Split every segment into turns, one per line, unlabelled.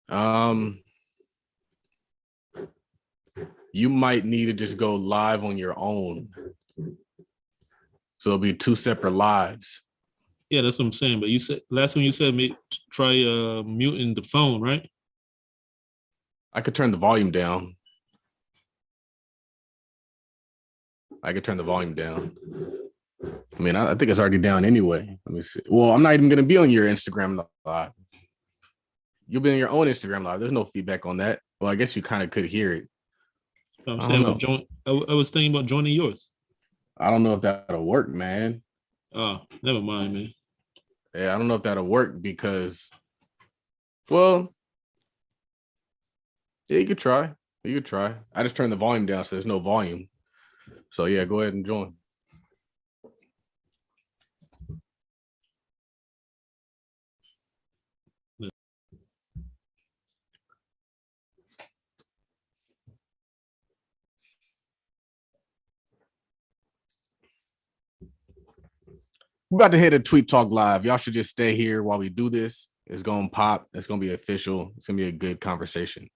Um, you might need to just go live on your own. So it'll be two separate lives.
Yeah, that's what I'm saying. But you said last time you said try muting the phone, right?
I could turn the volume down. I mean, I think it's already down anyway. Let me see. Well, I'm not even going to be on your Instagram live. You'll be on your own Instagram live. There's no feedback on that. Well, I guess you kind of could hear it.
I'm saying, I was thinking about joining yours.
I don't know if that'll work, man.
Oh, never mind, man.
Yeah, I don't know if that'll work because, well, yeah, you could try. I just turned the volume down, so there's no volume. So yeah, go ahead and join. We're about to hit a Tweet Talk Live. Y'all should just stay here while we do this. It's going to pop. It's going to be official. It's going to be a good conversation.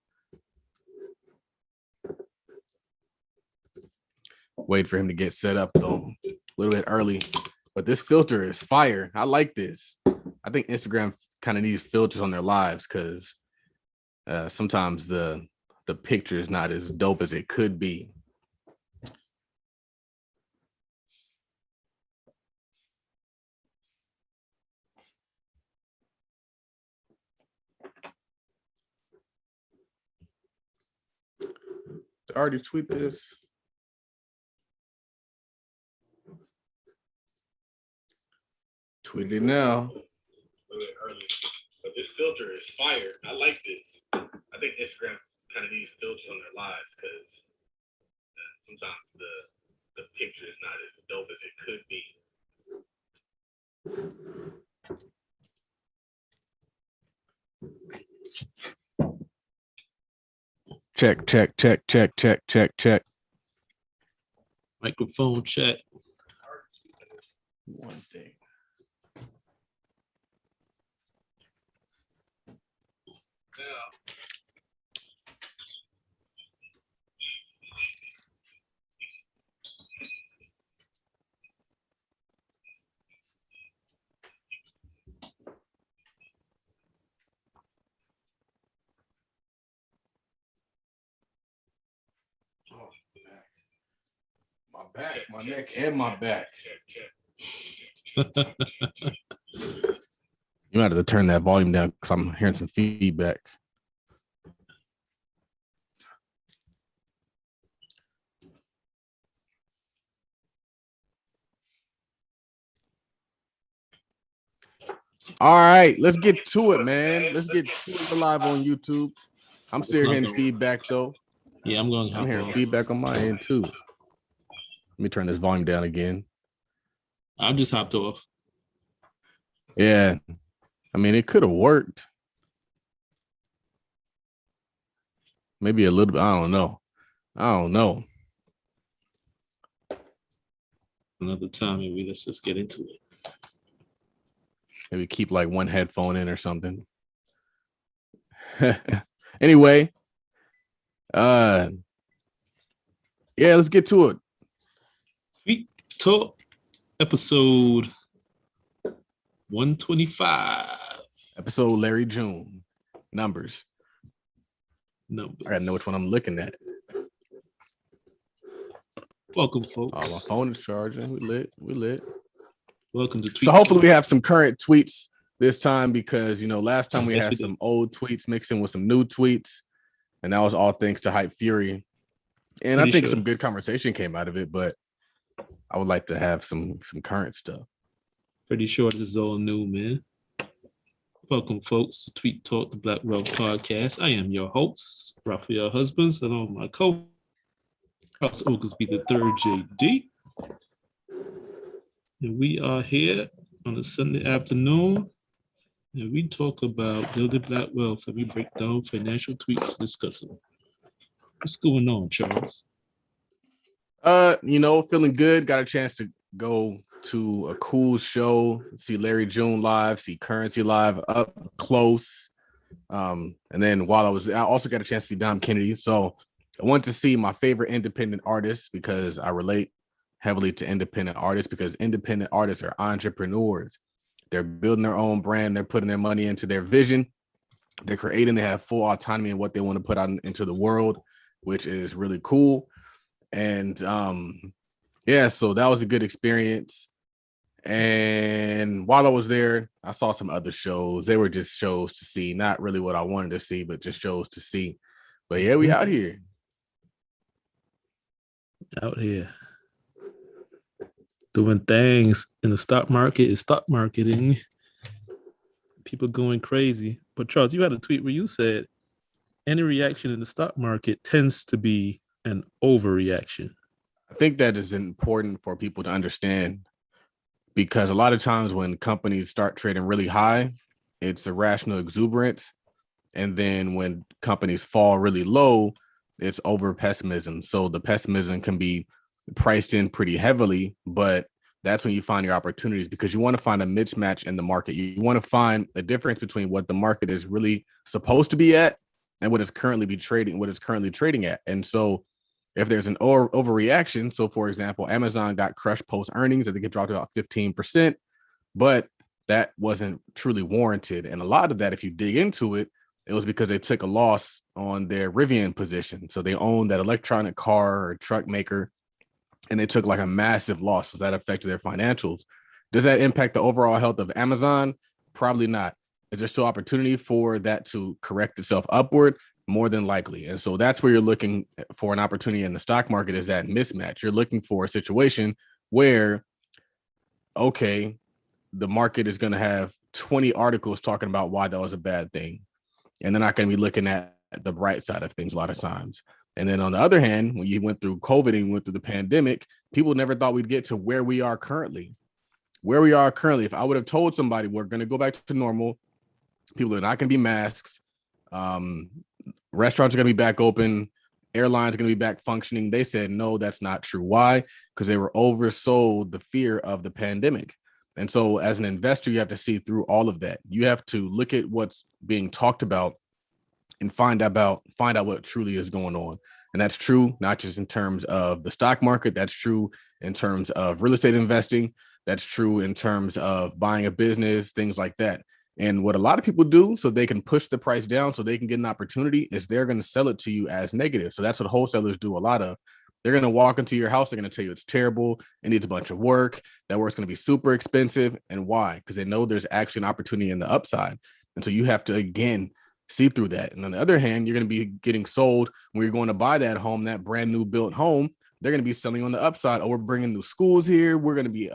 Wait for him to get set up, though. A little bit early. But this filter is fire. I like this. I think Instagram kind of needs filters on their lives because sometimes the picture is not as dope as it could be. I already tweet this. Tweet it now. But this filter is fire. I like this. I think Instagram kind of needs filters on their lives because sometimes the picture is not as dope as it could be. Check.
Microphone check.
One thing. My back, my neck, and my back. You might have to turn that volume down because I'm hearing some feedback. All right, let's get to it, man. Let's get to it live on YouTube. I'm still hearing feedback though.
Yeah, I'm
hearing feedback on my end too. Let me turn this volume down again.
I just hopped off.
Yeah, I mean it could have worked. Maybe a little bit. I don't know.
Another time, maybe let's just get into it.
Maybe keep like one headphone in or something. Anyway, yeah, let's get to it.
Tweet Talk episode 125.
Episode Larry June. Numbers. I gotta know which one I'm looking at.
Welcome, folks.
Oh, my phone is charging. We lit.
Welcome to Tweet
So hopefully we have some current tweets this time because, last time we had some old tweets mixing with some new tweets. And that was all thanks to Hype Fury. And I think some good conversation came out of it, but I would like to have some current stuff.
Pretty sure this is all new, man. Welcome, folks, to Tweet Talk, the Black Wealth Podcast. I am your host, Raphael Husbands, along with my co-host, Ross Oglesby the third, JD. And we are here on a Sunday afternoon, and we talk about building black wealth, and we break down financial tweets, discuss them. What's going on, Charles?
Feeling good. Got a chance to go to a cool show, see Larry June live, see Currency live up close. And then while I also got a chance to see Dom Kennedy. So I went to see my favorite independent artists because I relate heavily to independent artists because independent artists are entrepreneurs. They're building their own brand. They're putting their money into their vision. They're creating. They have full autonomy in what they want to put out into the world, which is really cool. And yeah, so that was a good experience. And while I was there, I saw some other shows. They were just shows to see, not really what I wanted to see, but just shows to see. But yeah, we out here.
Out here. Doing things in the stock market is stock marketing. People going crazy. But Charles, you had a tweet where you said any reaction in the stock market tends to be an overreaction.
I think that is important for people to understand because a lot of times when companies start trading really high, it's irrational exuberance. And then when companies fall really low, it's over pessimism. So the pessimism can be priced in pretty heavily, but that's when you find your opportunities because you want to find a mismatch in the market. You want to find a difference between what the market is really supposed to be at and what it's currently trading at. And so if there's an overreaction, so for example, Amazon got crushed post earnings, I think it dropped about 15%, but that wasn't truly warranted. And a lot of that, if you dig into it, it was because they took a loss on their Rivian position. So they owned that electronic car or truck maker, and they took like a massive loss. So that affected their financials. Does that impact the overall health of Amazon? Probably not. Is there still opportunity for that to correct itself upward? More than likely. And so that's where you're looking for an opportunity in the stock market is that mismatch. You're looking for a situation where, okay, the market is going to have 20 articles talking about why that was a bad thing. And they're not going to be looking at the bright side of things a lot of times. And then on the other hand, when you went through COVID and went through the pandemic, people never thought we'd get to where we are currently. If I would have told somebody we're going to go back to normal, people are not going to be masks. Restaurants are going to be back open. Airlines are going to be back functioning. They said, no, that's not true. Why? Because they were oversold the fear of the pandemic. And so as an investor, you have to see through all of that. You have to look at what's being talked about and find out what truly is going on. And that's true, not just in terms of the stock market. That's true in terms of real estate investing. That's true in terms of buying a business, things like that. And what a lot of people do so they can push the price down so they can get an opportunity is they're going to sell it to you as negative. So that's what wholesalers do a lot of. They're going to walk into your house. They're going to tell you it's terrible. It needs a bunch of work. That work's going to be super expensive. And why? Because they know there's actually an opportunity in the upside. And so you have to, again, see through that. And on the other hand, you're going to be getting sold when you're going to buy that home, that brand new built home. They're going to be selling on the upside. Oh, we're bringing new schools here. We're going to be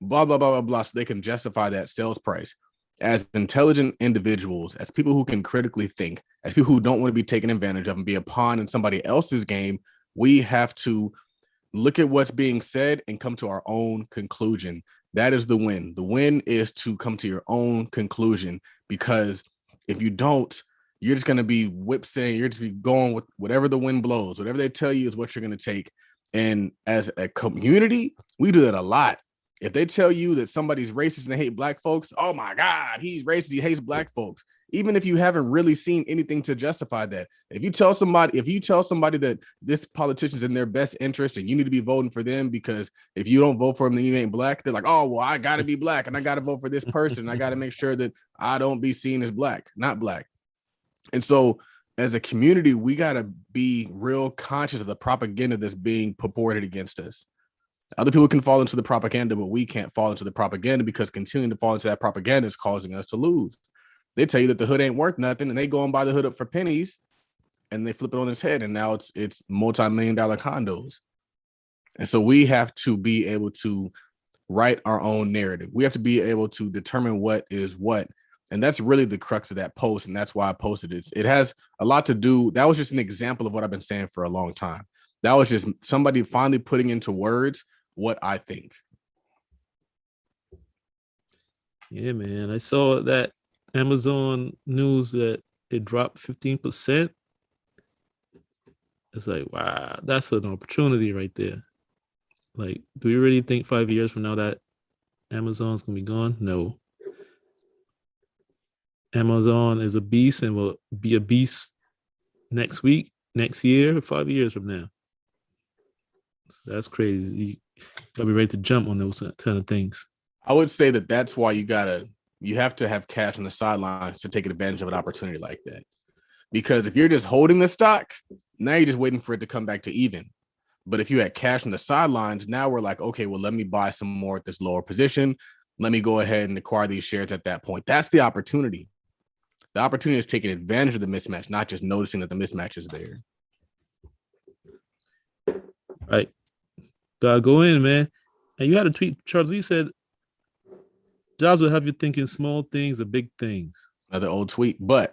blah, blah, blah, blah, blah. So they can justify that sales price. As intelligent individuals, as people who can critically think, as people who don't want to be taken advantage of and be a pawn in somebody else's game, we have to look at what's being said and come to our own conclusion. That is the win. The win is to come to your own conclusion, because if you don't, you're just going to be whipsaying. You're just be going with whatever the wind blows. Whatever they tell you is what you're going to take. And as a community, we do that a lot. If they tell you that somebody's racist and they hate black folks, oh my God, he's racist, he hates black folks. Even if you haven't really seen anything to justify that. If you tell somebody that this politician's in their best interest and you need to be voting for them because if you don't vote for him, then you ain't black, they're like, oh, well, I got to be black and I got to vote for this person. I got to make sure that I don't be seen as black, not black. And so as a community, we got to be real conscious of the propaganda that's being purported against us. Other people can fall into the propaganda, but we can't fall into the propaganda because continuing to fall into that propaganda is causing us to lose. They tell you that the hood ain't worth nothing, and they go and buy the hood up for pennies, and they flip it on its head, and now it's multi-million-dollar condos. And so we have to be able to write our own narrative. We have to be able to determine what is what, and that's really the crux of that post, and that's why I posted it. It has a lot to do. That was just an example of what I've been saying for a long time. That was just somebody finally putting into words what I think.
Yeah, man. I saw that Amazon news that it dropped 15%. It's like, wow, that's an opportunity right there. Like, do you really think 5 years from now that Amazon's gonna be gone? No. Amazon is a beast and will be a beast next week, next year, 5 years from now. So that's crazy. You gotta be ready to jump on those kind of things.
I would say that that's why you have to have cash on the sidelines to take advantage of an opportunity like that. Because if you're just holding the stock, now you're just waiting for it to come back to even. But if you had cash on the sidelines, now we're like, okay, well, let me buy some more at this lower position. Let me go ahead and acquire these shares at that point. That's the opportunity. The opportunity is taking advantage of the mismatch, not just noticing that the mismatch is there.
Right. Gotta go in, man. And you had a tweet, Charles. We said jobs will have you thinking small things or big things.
Another old tweet, but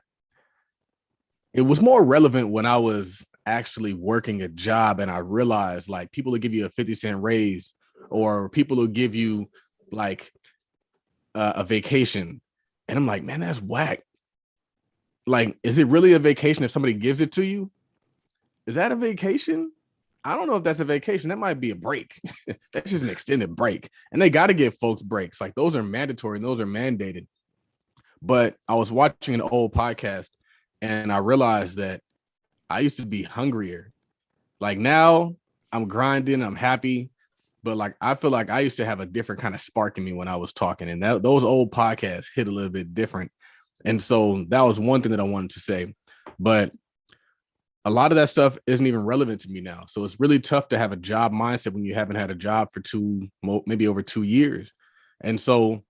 it was more relevant when I was actually working a job and I realized like people will give you a 50-cent raise or people will give you like a vacation. And I'm like, man, that's whack. Like, is it really a vacation if somebody gives it to you? Is that a vacation? I don't know if that's a vacation. That might be a break. That's just an extended break. And they got to give folks breaks. Like those are mandatory and those are mandated. But I was watching an old podcast and I realized that I used to be hungrier. Like now I'm grinding, I'm happy. But like, I feel like I used to have a different kind of spark in me when I was talking. And those old podcasts hit a little bit different. And so that was one thing that I wanted to say. But a lot of that stuff isn't even relevant to me now. So it's really tough to have a job mindset when you haven't had a job for maybe over 2 years. And so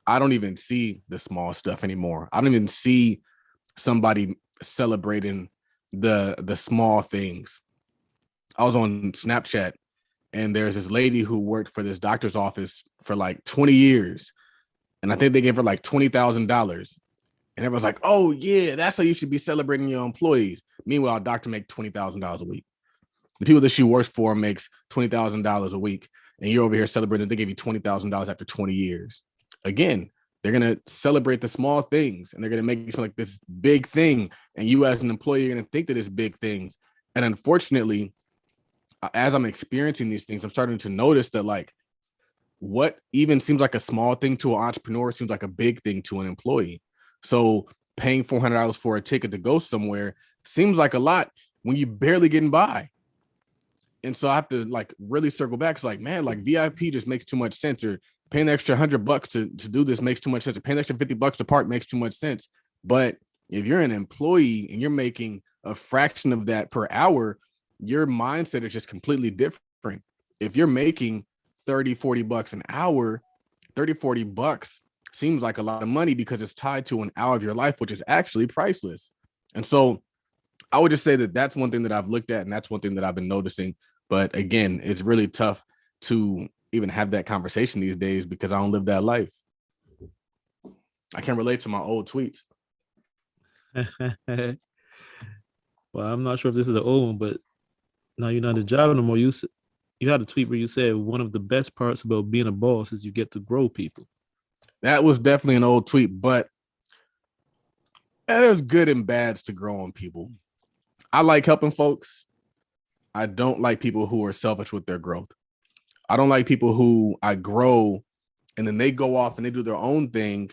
I don't even see the small stuff anymore. I don't even see somebody celebrating the small things. I was on Snapchat and there's this lady who worked for this doctor's office for like 20 years. And I think they gave her like $20,000. And everyone's like, oh, yeah, that's how you should be celebrating your employees. Meanwhile, a doctor makes $20,000 a week. The people that she works for makes $20,000 a week. And you're over here celebrating. They gave you $20,000 after 20 years. Again, they're going to celebrate the small things and they're going to make it seem like this big thing. And you as an employee are going to think that it's big things. And unfortunately, as I'm experiencing these things, I'm starting to notice that like what even seems like a small thing to an entrepreneur seems like a big thing to an employee. So paying $400 for a ticket to go somewhere seems like a lot when you're barely getting by. And so I have to like really circle back. It's like, man, like VIP just makes too much sense, or paying the extra $100 to do this makes too much sense, or paying the extra $50 to park makes too much sense. But if you're an employee and you're making a fraction of that per hour, your mindset is just completely different. If you're making $30-$40 an hour, $30-$40 seems like a lot of money because it's tied to an hour of your life, which is actually priceless. And so I would just say that that's one thing that I've looked at, and that's one thing that I've been noticing. But again, it's really tough to even have that conversation these days because I don't live that life. I can't relate to my old tweets.
Well, I'm not sure if this is the old one, but now you're not in the job no more. You had a tweet where you said one of the best parts about being a boss is you get to grow people.
That was definitely an old tweet, but there's good and bads to growing people. I like helping folks. I don't like people who are selfish with their growth. I don't like people who I grow and then they go off and they do their own thing.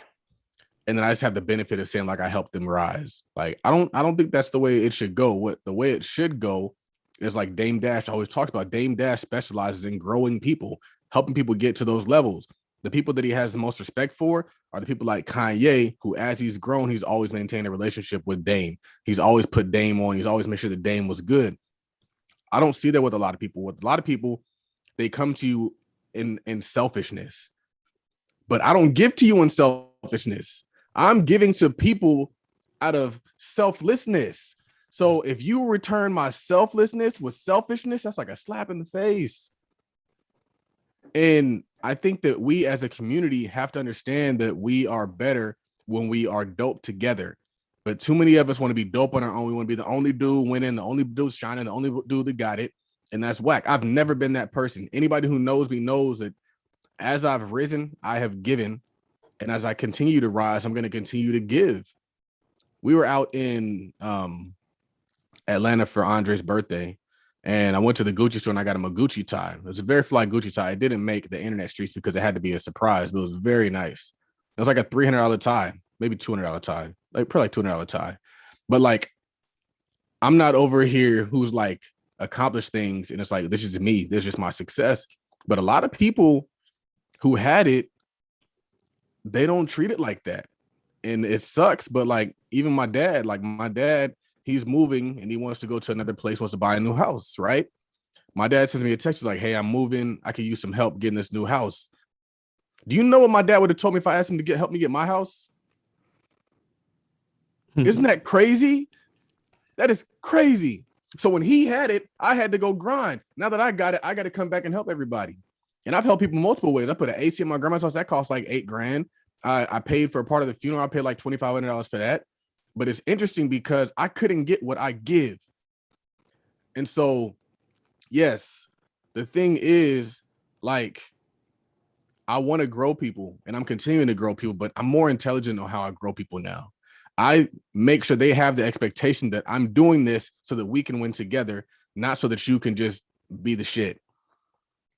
And then I just have the benefit of saying like I helped them rise. Like I don't think that's the way it should go. The way it should go is like Dame Dash always talks about. Dame Dash specializes in growing people, helping people get to those levels. The people that he has the most respect for are the people like Kanye, who as he's grown, he's always maintained a relationship with Dame. He's always put Dame on. He's always made sure that Dame was good. I don't see that with a lot of people. With a lot of people, they come to you in selfishness. But I don't give to you in selfishness. I'm giving to people out of selflessness. So if you return my selflessness with selfishness, that's like a slap in the face. And I think that we as a community have to understand that we are better when we are dope together. But too many of us want to be dope on our own. We want to be the only dude winning, the only dude shining, the only dude that got it. And that's whack. I've never been that person. Anybody who knows me knows that as I've risen, I have given. And as I continue to rise, I'm going to continue to give. We were out in Atlanta for Andre's birthday. And I went to the Gucci store and I got him a Gucci tie. It was a very fly Gucci tie. It didn't make the internet streets because it had to be a surprise, but it was very nice. It was like a $300 tie. maybe $200 tie, like probably like $200 tie. But like, I'm not over here who's like accomplished things and it's like, this is me, this is just my success. But a lot of people who had it, they don't treat it like that. And it sucks. But like, even my dad, he's moving and he wants to go to another place, wants to buy a new house, right? My dad sends me a text like, hey, I'm moving. I could use some help getting this new house. Do you know what my dad would have told me if I asked him to help me get my house? Isn't that crazy? That is crazy. So when he had it, I had to go grind. Now that I got it, I got to come back and help everybody. And I've helped people multiple ways. I put an AC in my grandma's house. That cost like $8,000. I paid for a part of the funeral. I paid like $2,500 for that. But it's interesting because I couldn't get what I give. And so, yes, the thing is, like, I want to grow people and I'm continuing to grow people, but I'm more intelligent on how I grow people now. I make sure they have the expectation that I'm doing this so that we can win together, not so that you can just be the shit.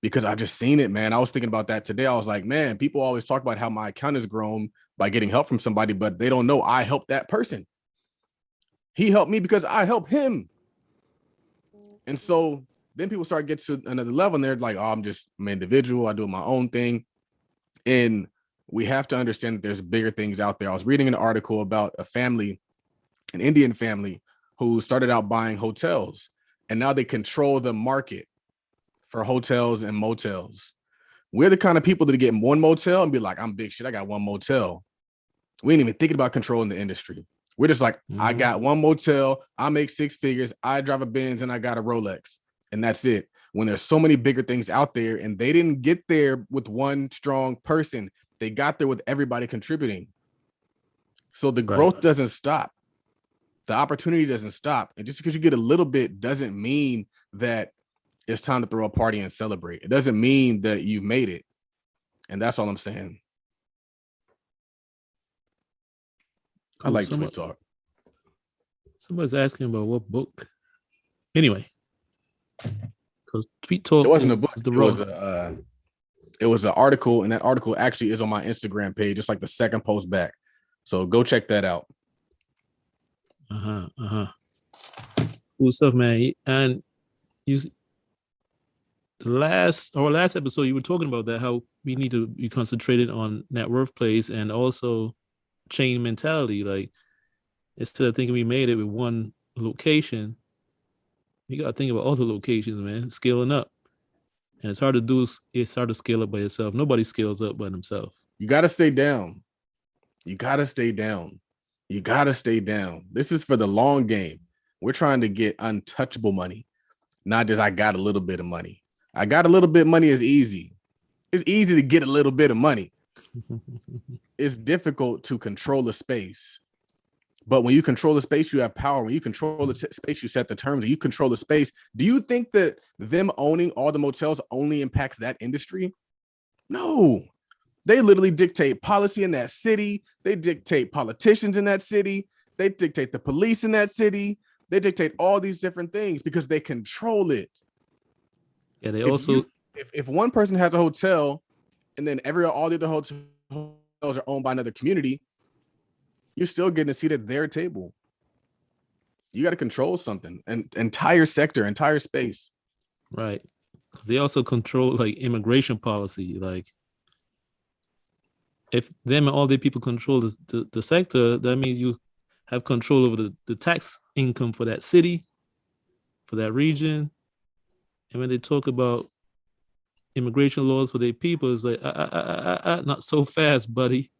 Because I've just seen it, man. I was thinking about that today. I was like, man, people always talk about how my account has grown by getting help from somebody, but they don't know I helped that person. He helped me because I helped him. And so then people start getting to another level and they're like, oh, I'm an individual. I do my own thing. And we have to understand that there's bigger things out there. I was reading an article about a family, an Indian family, who started out buying hotels, and now they control the market for hotels and motels. We're the kind of people that get one motel and be like, I'm big shit, I got one motel. We ain't even thinking about controlling the industry. We're just like, I got one motel, I make 6 figures, I drive a Benz, and I got a Rolex, and that's it. When there's so many bigger things out there, and they didn't get there with one strong person, they got there with everybody contributing. So the growth doesn't stop. The opportunity doesn't stop. And just because you get a little bit doesn't mean that it's time to throw a party and celebrate. It doesn't mean that you've made it. And that's all I'm saying. Cool. I like Tweet Talk.
Somebody's asking about what book. Anyway, because Tweet Talk.
It wasn't a book. It was an article, and that article actually is on my Instagram page. It's like the second post back. So go check that out.
Cool stuff, man. And our last episode, you were talking about that, how we need to be concentrated on net worth plays and also chain mentality. Like, instead of thinking we made it with one location, you got to think about all the locations, man, scaling up. And it's hard to do. It's hard to scale up by yourself. Nobody scales up by themselves.
You got to stay down. You got to stay down. You got to stay down. This is for the long game. We're trying to get untouchable money, not just I got a little bit of money. I got a little bit of money is easy. It's easy to get a little bit of money. It's difficult to control the space. But when you control the space, you have power. When you control the space, you set the terms. When you control the space, do you think that them owning all the motels only impacts that industry? No. They literally dictate policy in that city. They dictate politicians in that city. They dictate the police in that city. They dictate all these different things because they control it.
Yeah, they also...
If one person has a hotel and then all the other hotels are owned by another community, you're still getting a seat at their table. You got to control something, an entire sector, entire space.
Right. Because they also control like immigration policy. Like, if them and all the people control the sector, that means you have control over the tax income for that city, for that region. And when they talk about immigration laws for their people, it's like, not so fast, buddy.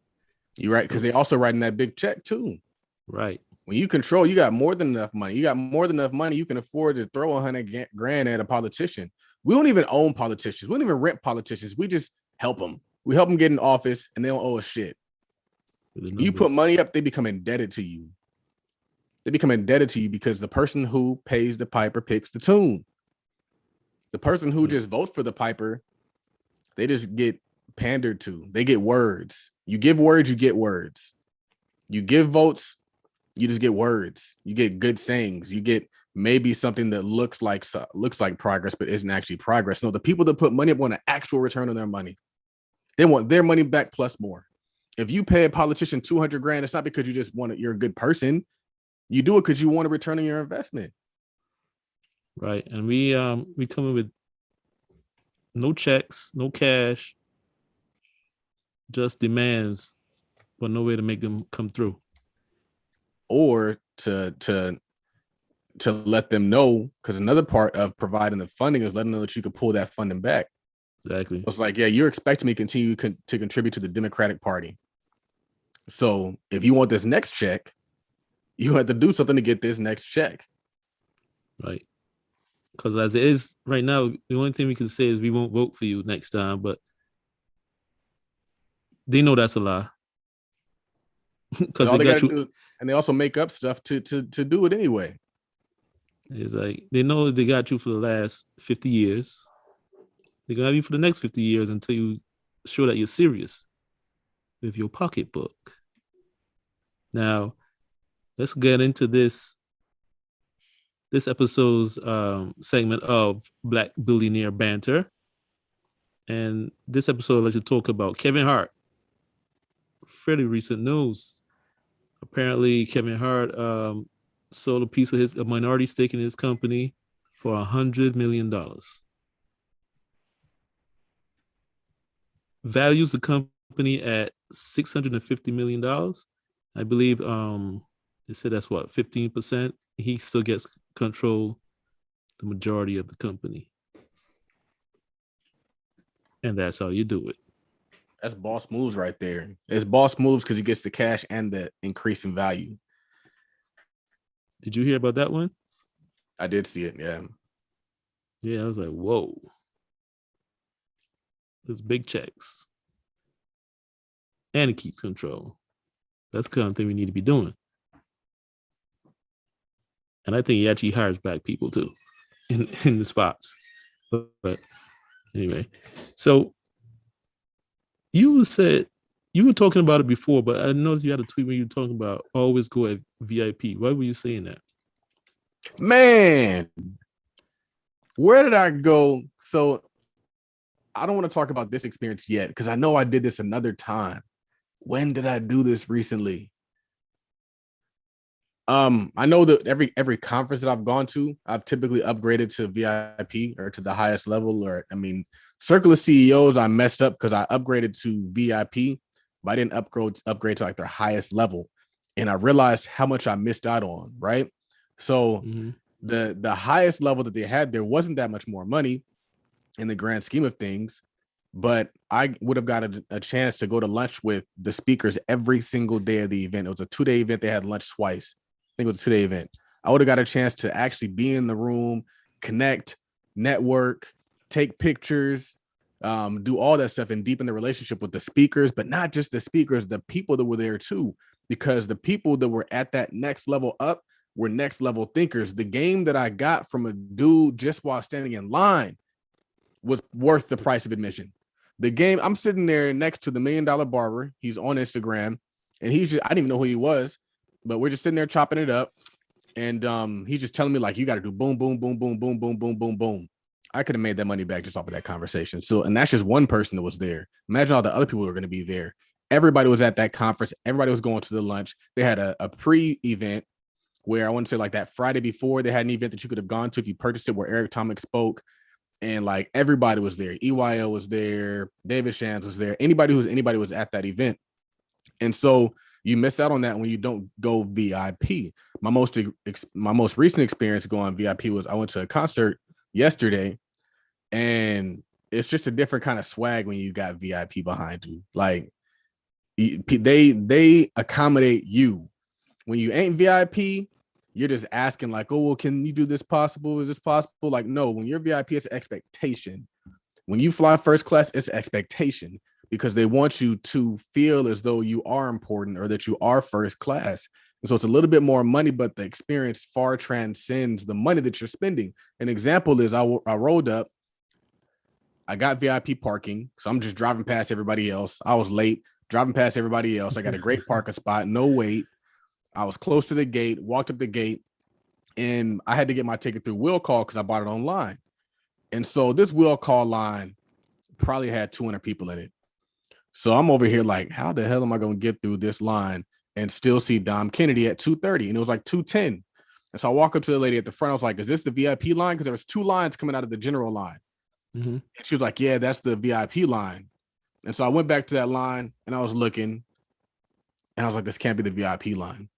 You're right, because they also writing that big check too.
Right.
When you control, you got more than enough money. You got more than enough money. You can afford to throw $100,000 at a politician. We don't even own politicians. We don't even rent politicians. We just help them. We help them get in office, and they don't owe us shit. You put money up, they become indebted to you. They become indebted to you because the person who pays the piper picks the tune. The person who just votes for the piper, they just get pandered to. They get words. You give words, you get words. You give votes, you just get words. You get good sayings. You get maybe something that looks like progress, but isn't actually progress. No, the people that put money up want an actual return on their money. They want their money back plus more. If you pay a politician 200 grand, it's not because you just want it, you're a good person. You do it because you want a return on your investment.
Right. And we come in with no checks, no cash, just demands, but no way to make them come through.
Or to let them know, because another part of providing the funding is letting them know that you can pull that funding back.
Exactly.
It's like, yeah, you're expecting me to continue to contribute to the Democratic Party. So if you want this next check, you have to do something to get this next check.
Right. Because as it is right now, the only thing we can say is we won't vote for you next time, but they know that's a lie. Because they got you,
and they also make up stuff to do it anyway.
It's like they know they got you for the last 50 years. They're gonna have you for the next 50 years until you show that you're serious with your pocketbook. Now, let's get into this episode's segment of Black Billionaire Banter. And this episode, let's talk about Kevin Hart. Fairly recent news. Apparently, Kevin Hart sold a minority stake in his company for $100 million. Values the company at $650 million. I believe they said that's what, 15%. He still gets control the majority of the company. And that's how you do it.
That's boss moves right there. It's boss moves because he gets the cash and the increase in value.
Did you hear about that one?
I did see it, yeah.
Yeah, I was like, whoa. There's big checks. And it keeps control. That's the kind of thing we need to be doing. And I think he actually hires black people too in the spots. But anyway, so you were talking about it before, but I noticed you had a tweet when you were talking about always go at VIP. Why were you saying that?
Man, where did I go? So I don't want to talk about this experience yet because I know I did this another time. When did I do this recently? I know that every conference that I've gone to, I've typically upgraded to VIP or to the highest level. Or I mean, Circle of CEOs, I messed up because I upgraded to VIP, but I didn't upgrade to like their highest level, and I realized how much I missed out on. Right, so the highest level that they had, there wasn't that much more money in the grand scheme of things, but I would have got a chance to go to lunch with the speakers every single day of the event. It was a 2-day event. They had lunch twice. I think it was a 2-day event. I would have got a chance to actually be in the room, connect, network, take pictures, do all that stuff and deepen the relationship with the speakers, but not just the speakers, the people that were there too, because the people that were at that next level up were next level thinkers. The game that I got from a dude just while standing in line was worth the price of admission. The game, I'm sitting there next to the $1 Million Barber. He's on Instagram, and I didn't even know who he was, but we're just sitting there chopping it up. And he's just telling me, like, you got to do boom, boom, boom, boom, boom, boom, boom, boom, boom. I could have made that money back just off of that conversation. So, and that's just one person that was there. Imagine all the other people who were going to be there. Everybody was at that conference. Everybody was going to the lunch. They had a pre-event where I want to say like that Friday before, they had an event that you could have gone to if you purchased it, where Eric Tomic spoke. And like everybody was there. EYL was there. David Shands was there. Anybody was at that event. And so you miss out on that when you don't go VIP. My most recent experience going VIP was I went to a concert yesterday, and it's just a different kind of swag when you got VIP behind you. Like they accommodate you. When you ain't VIP, you're just asking like, oh, well, can you do this possible? Is this possible? Like, no, when you're VIP, it's expectation. When you fly first class, it's expectation, because they want you to feel as though you are important or that you are first class. And so it's a little bit more money, but the experience far transcends the money that you're spending. An example is I rolled up, I got VIP parking. So I'm just driving past everybody else. I was late, driving past everybody else. I got a great parking spot, no wait. I was close to the gate, walked up the gate, and I had to get my ticket through will call because I bought it online. And so this will call line probably had 200 people in it. So I'm over here like, how the hell am I going to get through this line and still see Dom Kennedy at 2:30? And it was like 2:10. And so I walk up to the lady at the front. I was like, is this the VIP line? Because there was 2 lines coming out of the general line. And she was like, yeah, that's the VIP line. And so I went back to that line and I was looking and I was like, this can't be the VIP line.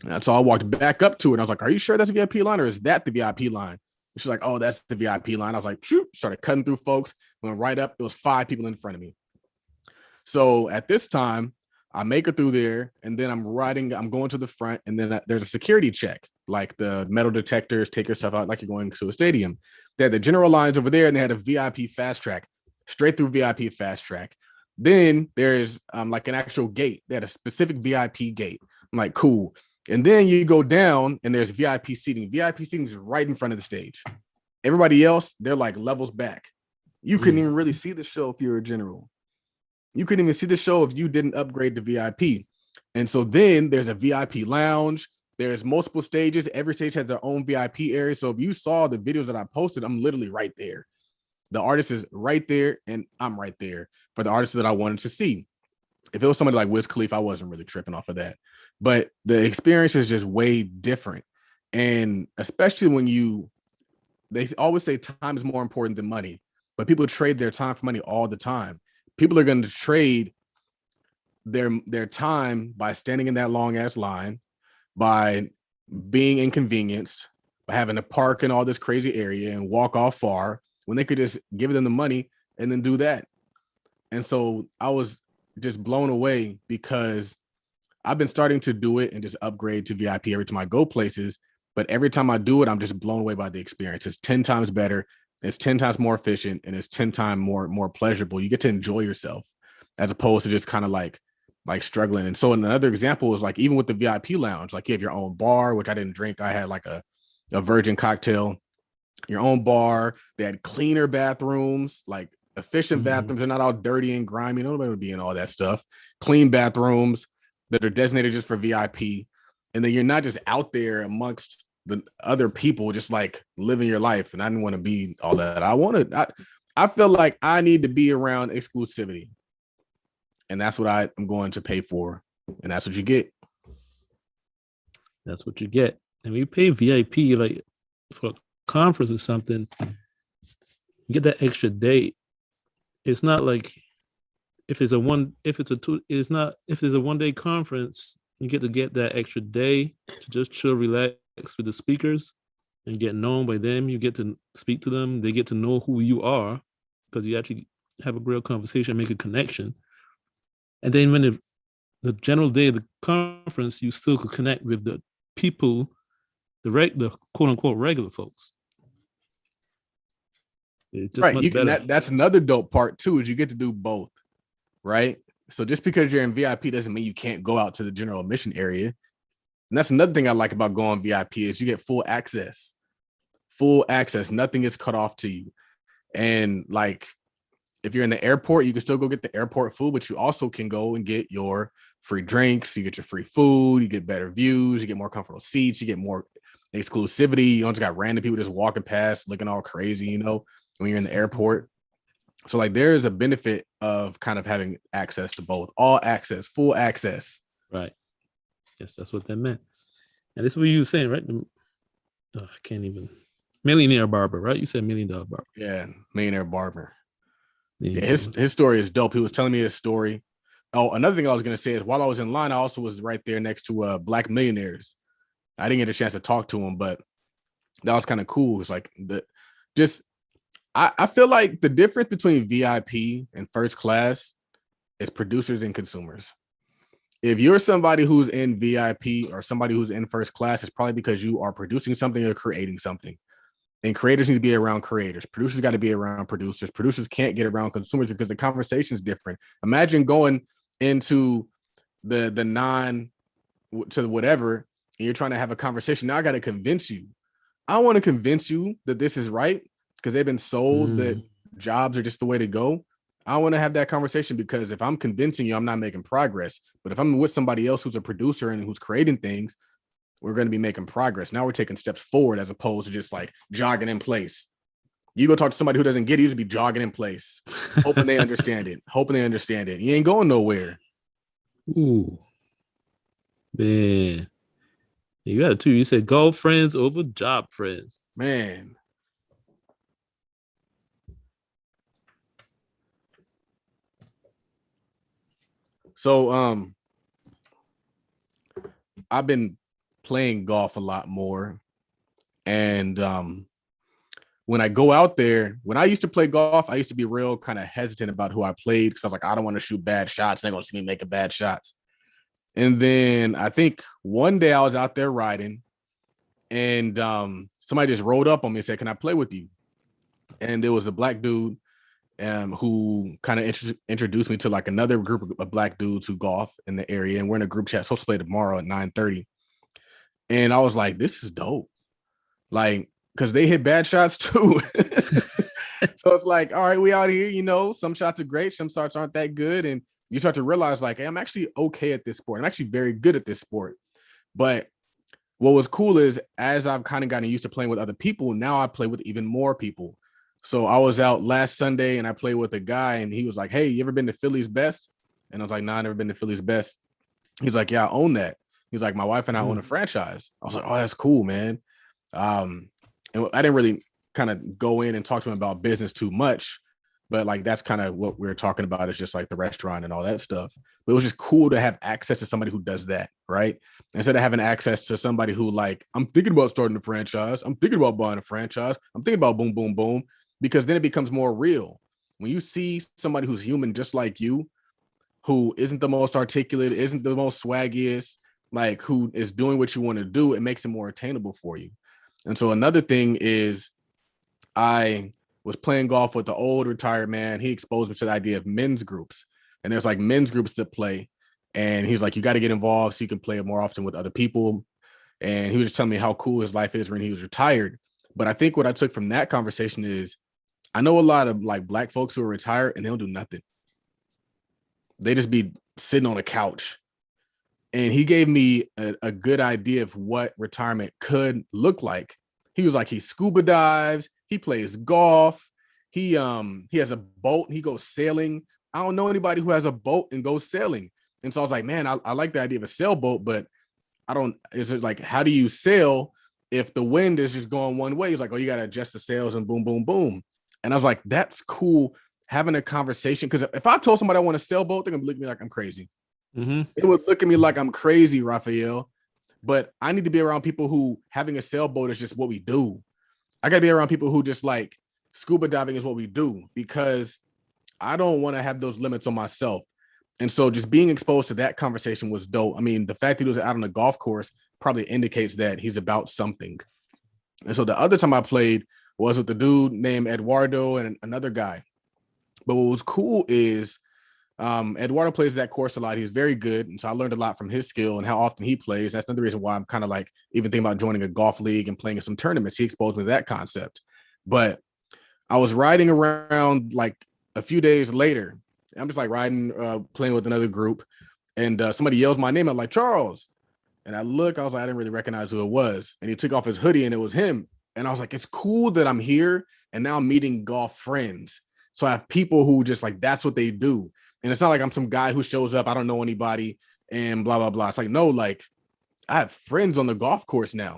And so I walked back up to it and I was like, are you sure that's the VIP line or is that the VIP line? And she's like, oh, that's the VIP line. I was like, shoot, started cutting through folks, went right up. It was 5 people in front of me. So at this time, I make it through there and then I'm going to the front and then there's a security check, like the metal detectors, take your stuff out like you're going to a stadium. They had the general lines over there and they had a VIP fast track, straight through VIP fast track. Then there's like an actual gate. They had a specific VIP gate. I'm like, cool. And then you go down and there's VIP seating. VIP seating is right in front of the stage. Everybody else, they're like levels back. You couldn't even really see the show if you're a general. You couldn't even see the show if you didn't upgrade to VIP. And so then there's a VIP lounge. There's multiple stages. Every stage has their own VIP area. So if you saw the videos that I posted, I'm literally right there. The artist is right there and I'm right there for the artists that I wanted to see. If it was somebody like Wiz Khalifa, I wasn't really tripping off of that. But the experience is just way different. And especially when they always say time is more important than money, but people trade their time for money all the time. People are going to trade their time by standing in that long ass line, by being inconvenienced, by having to park in all this crazy area and walk off far when they could just give them the money and then do that. And so I was just blown away because I've been starting to do it and just upgrade to VIP every time I go places. But every time I do it, I'm just blown away by the experience. It's 10 times better. It's 10 times more efficient and it's 10 times more pleasurable. You get to enjoy yourself as opposed to just kind of like struggling. And so another example is like, even with the VIP lounge, like you have your own bar, which I didn't drink. I had like a virgin cocktail, your own bar. They had cleaner bathrooms, like efficient bathrooms. They're not all dirty and grimy. Nobody would be in all that stuff. Clean bathrooms that are designated just for VIP. And then you're not just out there amongst the other people just like living your life. And I didn't want to be all that. I feel like I need to be around exclusivity. And that's what I'm going to pay for. And that's what you get.
That's what you get. And when you pay VIP, like for a conference or something, you get that extra day. It's not like if there's a 1 day conference, you get to get that extra day to just chill, relax with the speakers and get known by them. You get to speak to them. They get to know who you are because you actually have a real conversation, make a connection. And then when the general day of the conference, you still could connect with the people, the quote unquote regular folks.
Right. That's another dope part too, is you get to do both. Right. So just because you're in VIP doesn't mean you can't go out to the general admission area. And that's another thing I like about going VIP is you get full access. Nothing is cut off to you. And like, if you're in the airport, you can still go get the airport food, but you also can go and get your free drinks. You get your free food. You get better views. You get more comfortable seats. You get more exclusivity. You don't just got random people just walking past looking all crazy, when you're in the airport. So like there is a benefit of kind of having access to both, all access, full access.
Right. Yes, that's what that meant. And this is what you were saying, right? I can't even. Millionaire barber, right? You said $1 million barber.
Yeah, millionaire barber. Yeah, his story is dope. He was telling me his story. Oh, another thing I was going to say is while I was in line, I also was right there next to Black millionaires. I didn't get a chance to talk to him, but that was kind of cool. It's like I feel like the difference between VIP and first class is producers and consumers. If you're somebody who's in VIP or somebody who's in first class, it's probably because you are producing something or creating something. And creators need to be around creators. Producers got to be around producers. Producers can't get around consumers because the conversation is different. Imagine going into the non to whatever, and you're trying to have a conversation. Now I got to convince you. I want to convince you that this is right because they've been sold that jobs are just the way to go. I want to have that conversation because if I'm convincing you, I'm not making progress. But if I'm with somebody else who's a producer and who's creating things, we're going to be making progress. Now we're taking steps forward as opposed to just like jogging in place. You go talk to somebody who doesn't get it, you just be jogging in place, hoping they understand it. Hoping they understand it. You ain't going nowhere.
Ooh, man. You got it too. You said golf friends over job friends.
Man. So I've been playing golf a lot more. And when I go out there, when I used to play golf, I used to be real kind of hesitant about who I played because I was like, I don't want to shoot bad shots. They're gonna see me making bad shots. And then I think one day I was out there riding and somebody just rolled up on me and said, "Can I play with you?" And it was a black dude who kind of introduced me to like another group of black dudes who golf in the area. And we're in a group chat supposed to play tomorrow at 9:30. And I was like, this is dope. Like, because they hit bad shots too. So it's like, all right, we out here, you know, some shots are great, some shots aren't that good. And you start to realize like, hey, I'm actually okay at this sport. I'm actually very good at this sport. But what was cool is as I've kind of gotten used to playing with other people, now I play with even more people. So I was out last Sunday and I played with a guy and he was like, "Hey, you ever been to Philly's Best?" And I was like, "Nah, I never been to Philly's Best." He's like, "Yeah, I own that." He's like, "My wife and I own a franchise." I was like, "Oh, that's cool, man." And I didn't really kind of go in and talk to him about business too much, but like that's kind of what we were talking about is just like the restaurant and all that stuff. But it was just cool to have access to somebody who does that, right? Instead of having access to somebody who like, I'm thinking about starting a franchise, I'm thinking about buying a franchise, I'm thinking about boom, boom, boom, because then it becomes more real. When you see somebody who's human just like you, who isn't the most articulate, isn't the most swaggiest, like who is doing what you want to do, it makes it more attainable for you. And so another thing is I was playing golf with the old retired man. He exposed me to the idea of men's groups. And there's like men's groups that play. And he's like, you got to get involved so you can play more often with other people. And he was just telling me how cool his life is when he was retired. But I think what I took from that conversation is I know a lot of like black folks who are retired and they don't do nothing. They just be sitting on a couch. And he gave me a good idea of what retirement could look like. He was like, he scuba dives, he plays golf, he has a boat, he goes sailing. I don't know anybody who has a boat and goes sailing. And so I was like, man, I like the idea of a sailboat, but I don't, it's just like, how do you sail if the wind is just going one way? He's like, oh, you got to adjust the sails and boom, boom, boom. And I was like, that's cool having a conversation. Because if I told somebody I want a sailboat, they're going to look at me like I'm crazy. Mm-hmm. It would look at me like I'm crazy, Raphael. But I need to be around people who having a sailboat is just what we do. I got to be around people who just like scuba diving is what we do, because I don't want to have those limits on myself. And so just being exposed to that conversation was dope. I mean, the fact that he was out on the golf course probably indicates that he's about something. And so the other time I played was with the dude named Eduardo and another guy. But what was cool is Eduardo plays that course a lot. He's very good. And so I learned a lot from his skill and how often he plays. That's another reason why I'm kind of like even thinking about joining a golf league and playing in some tournaments. He exposed me to that concept. But I was riding around like a few days later. I'm just like riding, playing with another group. And somebody yells my name. I'm like, Charles. And I look, I was like, I didn't really recognize who it was. And he took off his hoodie and it was him. And I was like, it's cool that I'm here. And now I'm meeting golf friends. So I have people who just like, that's what they do. And it's not like I'm some guy who shows up, I don't know anybody and blah, blah, blah. It's like, no, like I have friends on the golf course now.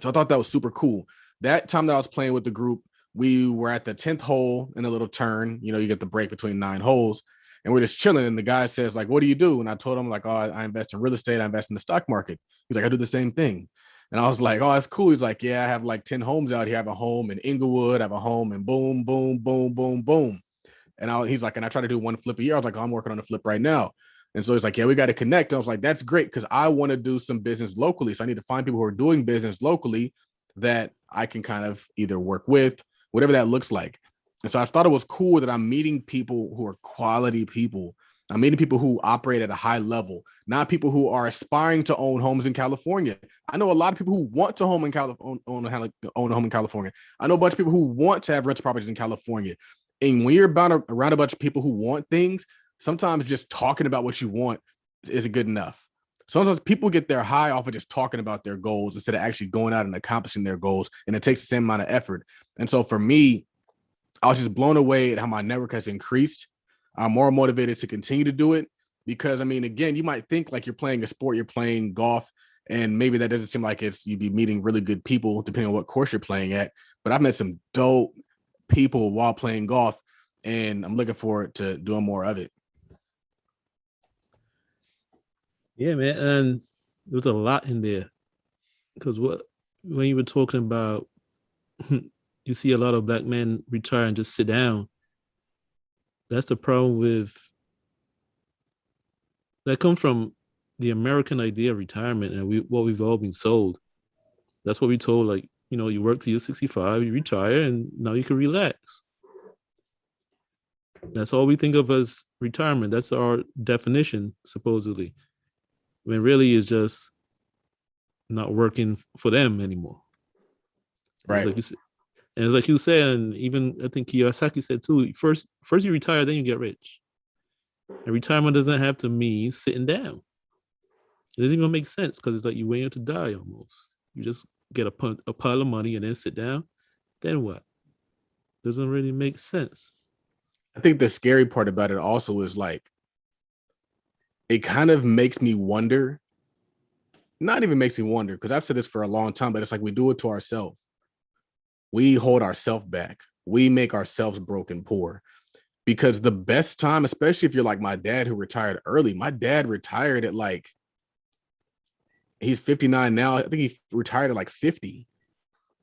So I thought that was super cool. That time that I was playing with the group, we were at the 10th hole in a little turn. You know, you get the break between 9 holes. And we're just chilling. And the guy says, like, what do you do? And I told him, like, oh, I invest in real estate. I invest in the stock market. He's like, I do the same thing. And I was like, oh, that's cool. He's like, yeah, I have like 10 homes out here. I have a home in Inglewood. I have a home in boom, boom, boom, boom, boom. And he's like, and I try to do one flip a year. I was like, oh, I'm working on a flip right now. And so he's like, yeah, we got to connect. And I was like, that's great, because I want to do some business locally. So I need to find people who are doing business locally that I can kind of either work with, whatever that looks like. And so I thought it was cool that I'm meeting people who are quality people. I'm meeting people who operate at a high level, not people who are aspiring to own homes in California. I know a lot of people who want to own a home in California. I know a bunch of people who want to have rental properties in California. And when you're around a bunch of people who want things, sometimes just talking about what you want isn't good enough. Sometimes people get their high off of just talking about their goals instead of actually going out and accomplishing their goals. And it takes the same amount of effort. And so for me, I was just blown away at how my network has increased. I'm more motivated to continue to do it because, I mean, again, you might think like you're playing a sport, you're playing golf, and maybe that doesn't seem like you'd be meeting really good people depending on what course you're playing at. But I've met some dope people while playing golf, and I'm looking forward to doing more of it.
Yeah, man. And there's a lot in there because when you were talking about, you see a lot of black men retire and just sit down. That's the problem with that comes from the American idea of retirement and what we've all been sold. That's what we told, like, you work till you're 65, you retire, and now you can relax. That's all we think of as retirement. That's our definition, supposedly. When really it's just not working for them anymore.
Right.
It's like you said, and even I think Kiyosaki said too, first you retire, then you get rich. And retirement doesn't have to mean sitting down. It doesn't even make sense because it's like you're waiting to die almost. You just get a pile of money and then sit down. Then what? Doesn't really make sense.
I think the scary part about it also is like, it kind of makes me wonder, not even makes me wonder, because I've said this for a long time, but it's like we do it to ourselves. We hold ourselves back. We make ourselves broke and poor. Because the best time, especially if you're like my dad who retired early, my dad retired at like, he's 59 now. I think he retired at like 50.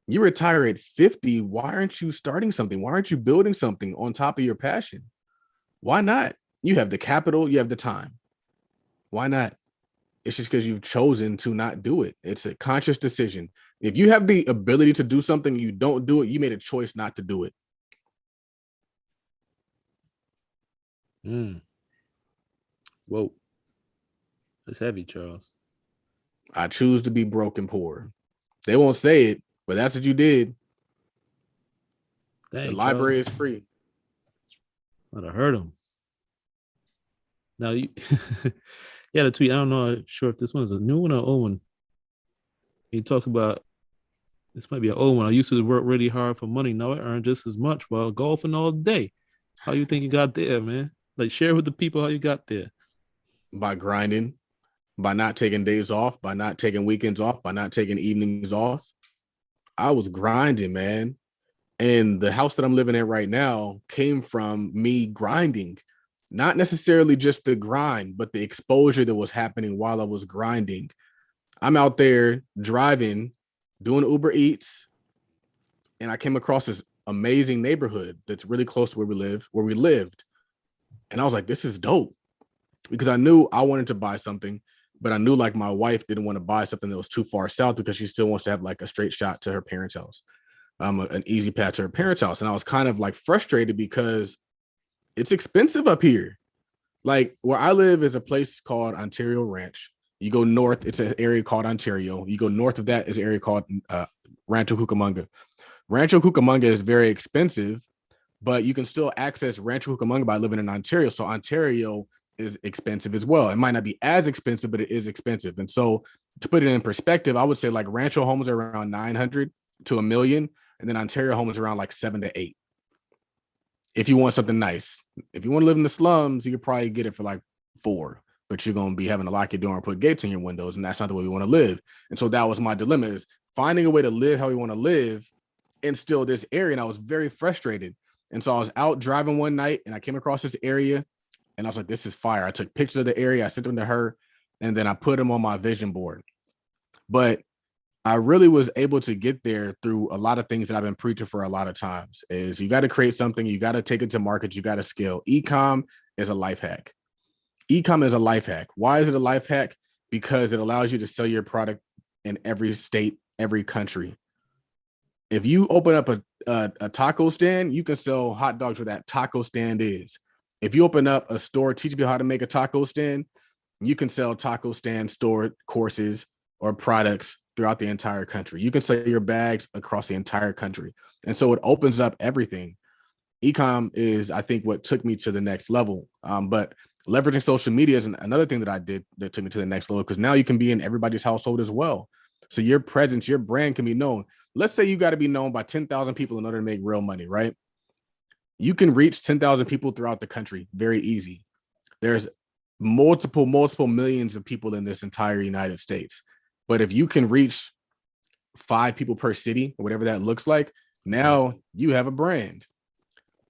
You retire at 50. Why aren't you starting something? Why aren't you building something on top of your passion? Why not? You have the capital, you have the time. Why not? It's just because you've chosen to not do it. It's a conscious decision. If you have the ability to do something, you don't do it, you made a choice not to do it.
Whoa. That's heavy, Charles.
I choose to be broke and poor. They won't say it, but that's what you did. Dang, the library Charles is free.
I'd have heard him. Now you yeah, the tweet. I don't know. I'm sure if this one's a new one or old one. He talked about this might be an old one. I used to work really hard for money. Now I earn just as much while golfing all day. How you think you got there, man? Like, share with the people how you got there.
By grinding, by not taking days off, by not taking weekends off, by not taking evenings off. I was grinding, man. And the house that I'm living in right now came from me grinding. Not necessarily just the grind, but the exposure that was happening while I was grinding. I'm out there driving, doing Uber Eats, and I came across this amazing neighborhood that's really close to where we lived. And I was like, this is dope. Because I knew I wanted to buy something, but I knew like my wife didn't want to buy something that was too far south because she still wants to have like a straight shot to her parents' house, an easy path to her parents' house. And I was kind of like frustrated because it's expensive up here. Like where I live is a place called Ontario Ranch. You go north, it's an area called Ontario. You go north of that is an area called Rancho Cucamonga. Rancho Cucamonga is very expensive, but you can still access Rancho Cucamonga by living in Ontario. So Ontario is expensive as well. It might not be as expensive, but it is expensive. And so to put it in perspective, I would say like Rancho homes are around 900 to $1 million. And then Ontario homes around like 7 to 8. If you want something nice, if you want to live in the slums, you could probably get it for like 4, but you're going to be having to lock your door and put gates in your windows. And that's not the way we want to live. And so that was my dilemma, is finding a way to live how we want to live in still this area. And I was very frustrated. And so I was out driving one night and I came across this area and I was like, this is fire. I took pictures of the area. I sent them to her and then I put them on my vision board. But I really was able to get there through a lot of things that I've been preaching for a lot of times. Is you got to create something, you got to take it to market, you got to scale. E-com is a life hack. E-com is a life hack. Why is it a life hack? Because it allows you to sell your product in every state, every country. If you open up a taco stand, you can sell hot dogs where that taco stand is. If you open up a store, teach people how to make a taco stand, you can sell taco stand store courses or products throughout the entire country. You can sell your bags across the entire country. And so it opens up everything. E-com is, I think, what took me to the next level. But leveraging social media is another thing that I did that took me to the next level, because now you can be in everybody's household as well. So your presence, your brand can be known. Let's say you got to be known by 10,000 people in order to make real money, right? you can reach 10,000 people throughout the country very easy. There's multiple millions of people in this entire United States. But if you can reach 5 people per city, or whatever that looks like, now you have a brand.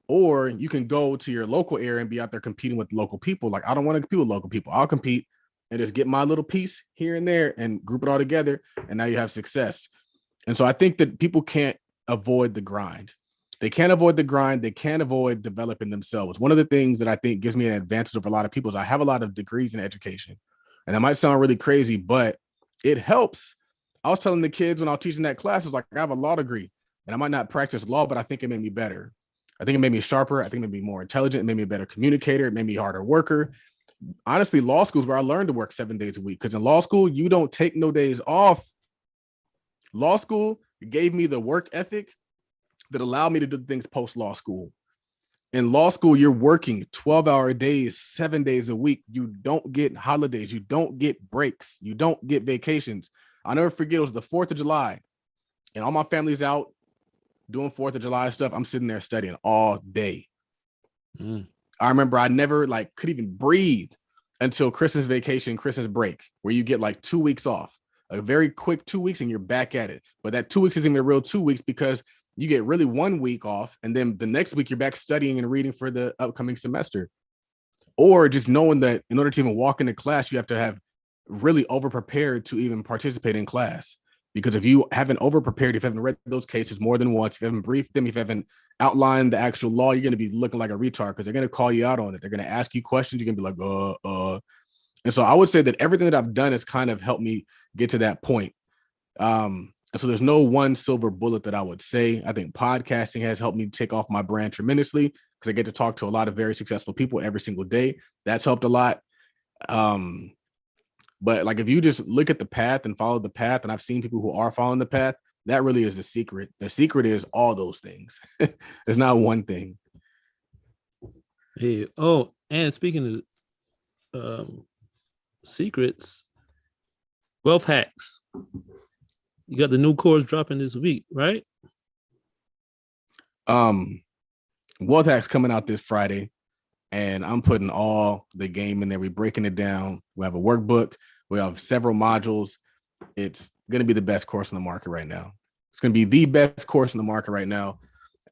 Or you can go to your local area and be out there competing with local people. Like, I don't want to compete with local people. I'll compete and just get my little piece here and there and group it all together. And now you have success. And so I think that people can't avoid the grind. They can't avoid the grind. They can't avoid developing themselves. One of the things that I think gives me an advantage over a lot of people is I have a lot of degrees in education. And that might sound really crazy, but it helps. I was telling the kids when I was teaching that class, it's like, I have a law degree and I might not practice law, but I think it made me better. I think it made me sharper. I think it made me more intelligent. It made me a better communicator. It made me a harder worker. Honestly, law school is where I learned to work 7 days a week, because in law school, you don't take no days off. Law school gave me the work ethic that allowed me to do things post-law school. In law school, you're working 12-hour days, 7 days a week. You don't get holidays. You don't get breaks. You don't get vacations. I'll never forget, it was the 4th of July, and all my family's out doing 4th of July stuff. I'm sitting there studying all day. I remember I never could even breathe until Christmas vacation, Christmas break, where you get 2 weeks off, a very quick 2 weeks, and you're back at it. But that 2 weeks isn't even a real 2 weeks, because you get really 1 week off, and then the next week you're back studying and reading for the upcoming semester. Or just knowing that in order to even walk into class, you have to have really over prepared to even participate in class. Because if you haven't over prepared, if you haven't read those cases more than once, if you haven't briefed them, if you haven't outlined the actual law, you're going to be looking like a retard, because they're going to call you out on it. They're going to ask you questions. You're going to be like, And so I would say that everything that I've done has kind of helped me get to that point. And so there's no one silver bullet that I would say. I think podcasting has helped me take off my brand tremendously, because I get to talk to a lot of very successful people every single day. That's helped a lot. But if you just look at the path and follow the path, and I've seen people who are following the path, that really is the secret. The secret is all those things. There's not one thing.
Hey, and speaking of secrets, wealth hacks. You got the new course dropping this week, right?
Wealth hacks coming out this Friday, and I'm putting all the game in there. We're breaking it down. We have a workbook. We have several modules. It's going to be the best course in the market right now. It's going to be the best course in the market right now.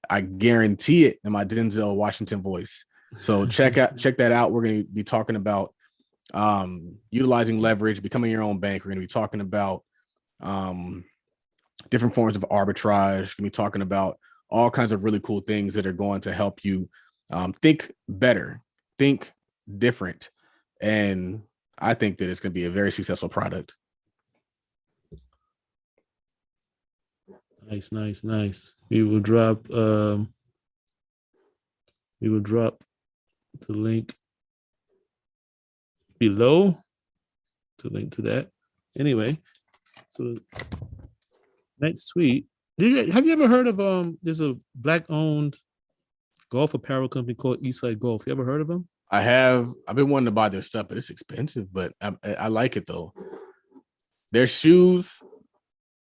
I guarantee it in my Denzel Washington voice. So check that out. We're going to be talking about utilizing leverage, becoming your own bank. We're going to be talking about different forms of arbitrage. We're going to be talking about all kinds of really cool things that are going to help you think better, think different. And I think that it's going to be a very successful product.
Nice. We will drop the link below to link to that. Anyway, so next tweet. Have you ever heard of there's a Black-owned golf apparel company called Eastside Golf? You ever heard of them?
I have. I've been wanting to buy their stuff, but it's expensive. But I like it though. Their shoes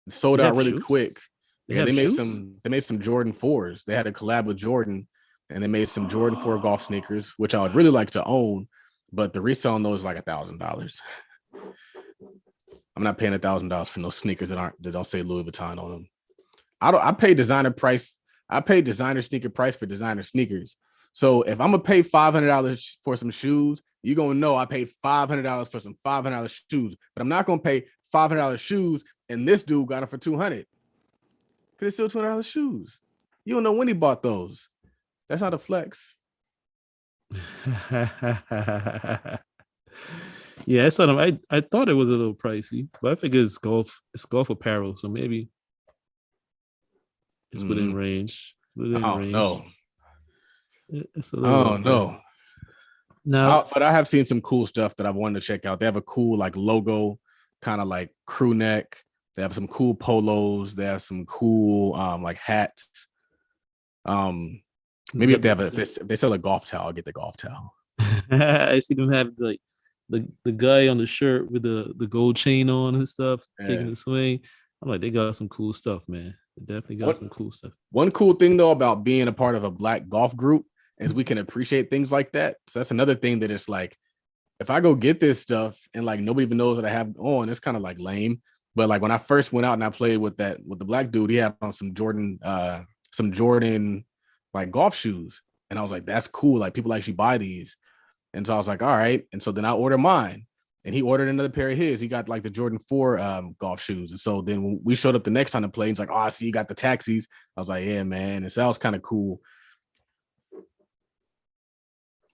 sold out really quick. They made some Jordan 4s. They had a collab with Jordan, and they made some Jordan 4 golf sneakers, which I would really like to own. But the resale on those is like $1,000. I'm not paying $1,000 for no sneakers that don't say Louis Vuitton on them. I pay designer price. I pay designer sneaker price for designer sneakers. So if I'm gonna pay $500 for some shoes, you're gonna know I paid $500 for some $500 shoes. But I'm not gonna pay $500 shoes, and this dude got them for $200. Because it's still $200 shoes. You don't know when he bought those. That's not a flex.
Yeah, I saw them. I thought it was a little pricey, but I figure it's golf apparel, so maybe it's within range.
No.
It's a little
no. No, but I have seen some cool stuff that I've wanted to check out. They have a cool logo, kind of like crew neck. They have some cool polos. They have some cool hats. Maybe if they sell a golf towel, I'll get the golf towel.
I see them have the guy on the shirt with the gold chain on and stuff, taking the swing. I'm like, they got some cool stuff, man. They definitely got some cool stuff.
One cool thing though about being a part of a Black golf group is we can appreciate things like that. So that's another thing that it's like, if I go get this stuff and like nobody even knows what I have on, it's kind of like lame. But like when I first went out and I played with the Black dude, he had on some Jordan like golf shoes. And I was like, that's cool. Like people actually buy these. And so I was like, all right. And so then I ordered mine. And he ordered another pair of his. He got like the Jordan 4 golf shoes. And so then when we showed up the next time to play, he's like, oh, I see you got the taxis. I was like, yeah, man. And so that was kind of cool.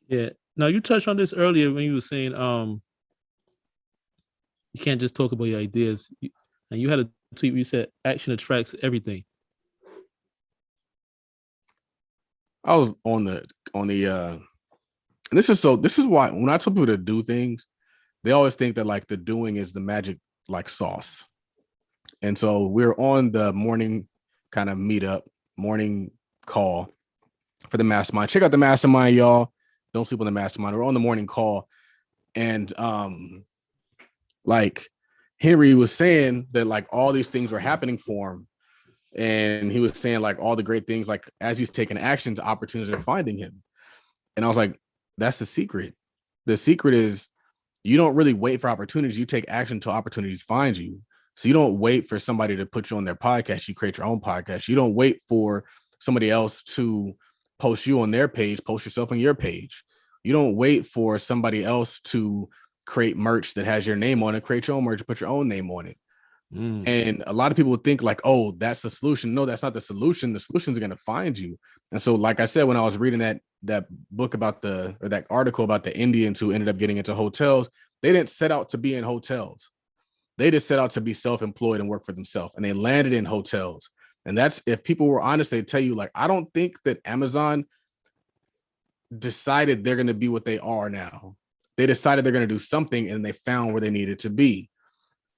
Yeah. Now you touched on this earlier when you were saying you can't just talk about your ideas. And you had a tweet where you said action attracts everything.
I was on the and this is why when I tell people to do things, they always think that like the doing is the magic like sauce. And so we're on the morning kind of meetup, morning call for the mastermind. Check out the mastermind, y'all. Don't sleep on the mastermind. We're on the morning call. And like Henry was saying that like all these things were happening for him. And he was saying like all the great things, like as he's taking actions, opportunities are finding him. And I was like, that's the secret. The secret is you don't really wait for opportunities. You take action until opportunities find you. So you don't wait for somebody to put you on their podcast. You create your own podcast. You don't wait for somebody else to post you on their page, post yourself on your page. You don't wait for somebody else to create merch that has your name on it, create your own merch, put your own name on it. And a lot of people think like, oh, that's the solution. No, that's not the solution. The solution is going to find you. And so, like I said, when I was reading that book about that article about the Indians who ended up getting into hotels, they didn't set out to be in hotels. They just set out to be self-employed and work for themselves. And they landed in hotels. And that's, if people were honest, they'd tell you like, I don't think that Amazon decided they're going to be what they are now. They decided they're going to do something and they found where they needed to be.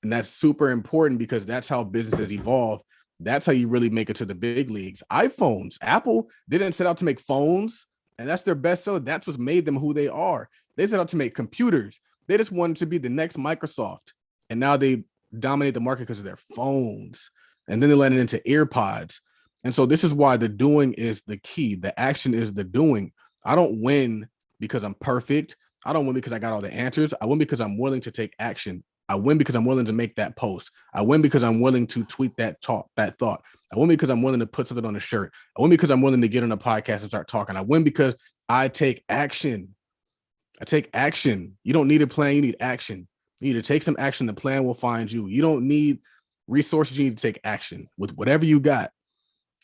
And that's super important because that's how businesses evolve. That's how you really make it to the big leagues. iPhones, Apple didn't set out to make phones, and that's their best seller. That's what made them who they are. They set out to make computers. They just wanted to be the next Microsoft. And now they dominate the market because of their phones. And then they landed into AirPods. And so this is why the doing is the key. The action is the doing. I don't win because I'm perfect. I don't win because I got all the answers. I win because I'm willing to take action. I win because I'm willing to make that post. I win because I'm willing to tweet that thought. I win because I'm willing to put something on a shirt. I win because I'm willing to get on a podcast and start talking. I win because I take action. I take action. You don't need a plan. You need action. You need to take some action. The plan will find you. You don't need resources. You need to take action with whatever you got.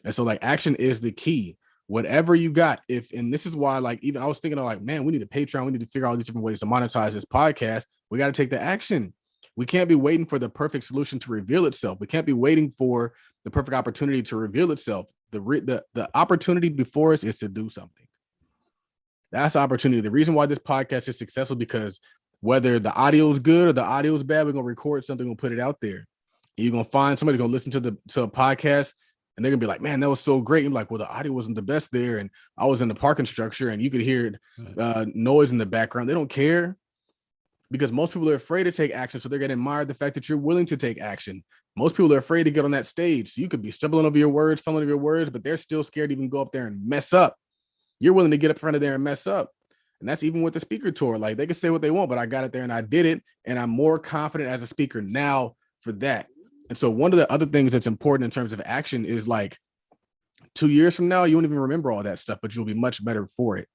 And so like action is the key. Whatever you got. And this is why like even I was thinking of like, man, we need a Patreon. We need to figure out all these different ways to monetize this podcast. We got to take the action. We can't be waiting for the perfect solution to reveal itself. We can't be waiting for the perfect opportunity to reveal itself. The opportunity before us is to do something. That's the opportunity. The reason why this podcast is successful because whether the audio is good or the audio is bad, we're gonna record something, we'll put it out there. You're gonna find somebody's gonna listen to a podcast and they're gonna be like, man, that was so great. And like, well, the audio wasn't the best there, and I was in the parking structure and you could hear noise in the background. They don't care. Because most people are afraid to take action. So they're going to admire the fact that you're willing to take action. Most people are afraid to get on that stage. So you could be stumbling over your words, fumbling over your words, but they're still scared to even go up there and mess up. You're willing to get up in front of there and mess up. And that's even with the speaker tour. Like they can say what they want, but I got it there and I did it. And I'm more confident as a speaker now for that. And so one of the other things that's important in terms of action is like 2 years from now, you won't even remember all that stuff, but you'll be much better for it.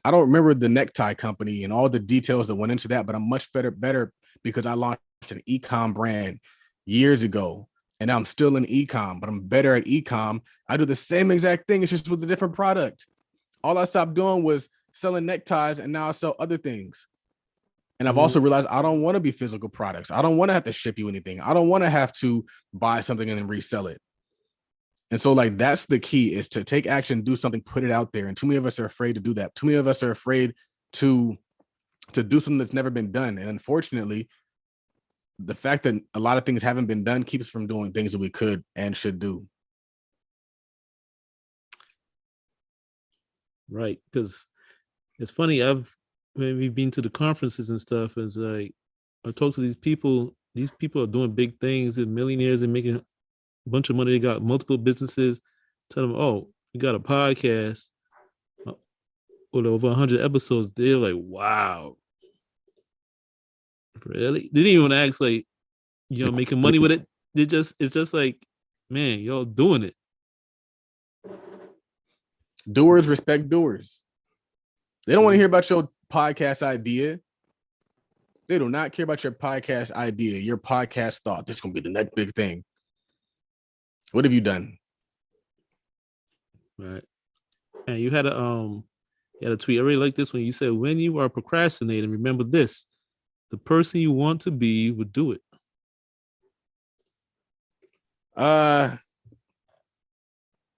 I don't remember the necktie company and all the details that went into that, but I'm much better because I launched an e-com brand years ago and I'm still in e-com, but I'm better at e-com. I do the same exact thing. It's just with a different product. All I stopped doing was selling neckties and now I sell other things. And I've also realized I don't want to be physical products. I don't want to have to ship you anything. I don't want to have to buy something and then resell it. And so like, that's the key is to take action, do something, put it out there. And too many of us are afraid to do that. Too many of us are afraid to do something that's never been done. And unfortunately, the fact that a lot of things haven't been done keeps us from doing things that we could and should do.
Right. Because it's funny, when we've been to the conferences and stuff, it's like I talk to these people these people are doing big things and millionaires and making a bunch of money. They got multiple businesses. Tell them, oh, you got a podcast with over 100 episodes. They're like, wow, really? They didn't even ask like, making money with it. It's just like, man, y'all doing it.
Doers respect doers. They don't want to hear about your podcast idea. They do not care about your podcast idea, your podcast thought. This is going to be the next big thing. What have you done?
Right. And you had a tweet. I really like this one. You said, when you are procrastinating, remember this: the person you want to be would do it.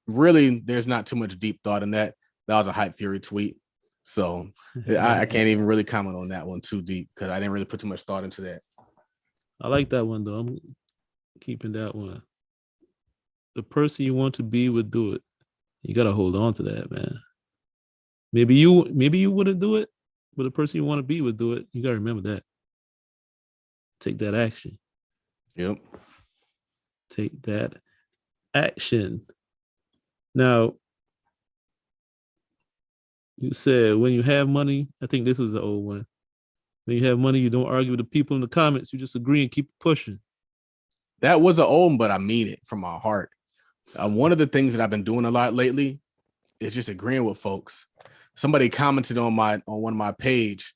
Really, there's not too much deep thought in that. That was a Hype Fury tweet. So I can't even really comment on that one too deep because I didn't really put too much thought into that.
I like that one though. I'm keeping that one. The person you want to be would do it. You gotta hold on to that, man. Maybe you wouldn't do it, but the person you want to be would do it. You gotta remember that. Take that action.
Yep.
Take that action. Now, you said when you have money, I think this was the old one. When you have money, you don't argue with the people in the comments. You just agree and keep pushing.
That was an old one, but I mean it from my heart. One of the things that I've been doing a lot lately is just agreeing with folks. Somebody commented on one of my page.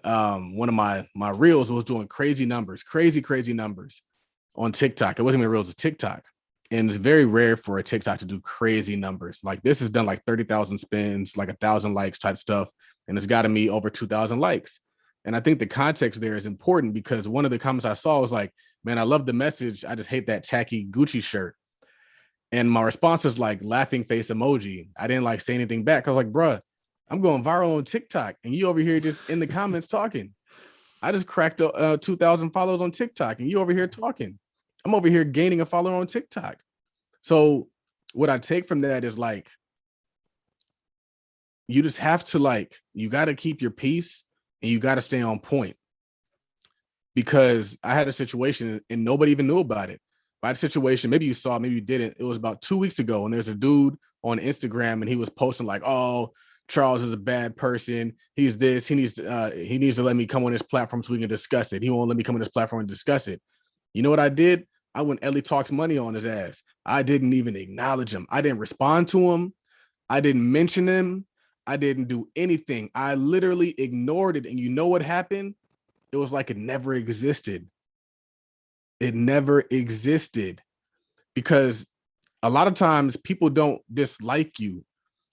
One of my reels was doing crazy numbers on TikTok. It wasn't even reels, it's TikTok. And it's very rare for a TikTok to do crazy numbers. Like this has done like 30,000 spins, like 1,000 likes type stuff. And it's gotten me over 2,000 likes. And I think the context there is important because one of the comments I saw was like, man, I love the message. I just hate that tacky Gucci shirt. And my response is like laughing face emoji. I didn't like say anything back. I was like, bruh, I'm going viral on TikTok. And you over here just in the comments talking. I just cracked 2,000 followers on TikTok and you over here talking. I'm over here gaining a follower on TikTok. So what I take from that is like, you just have to like, you got to keep your peace and you got to stay on point. Because I had a situation and nobody even knew about it. I had a situation, maybe you saw, maybe you didn't. It was about 2 weeks ago and there's a dude on Instagram and he was posting like, oh, Charles is a bad person. He's this, he needs to let me come on his platform so we can discuss it. He won't let me come on his platform and discuss it. You know what I did? I went Ellie Talks Money on his ass. I didn't even acknowledge him. I didn't respond to him. I didn't mention him. I didn't do anything. I literally ignored it. And you know what happened? It was like it never existed. It never existed because a lot of times people don't dislike you.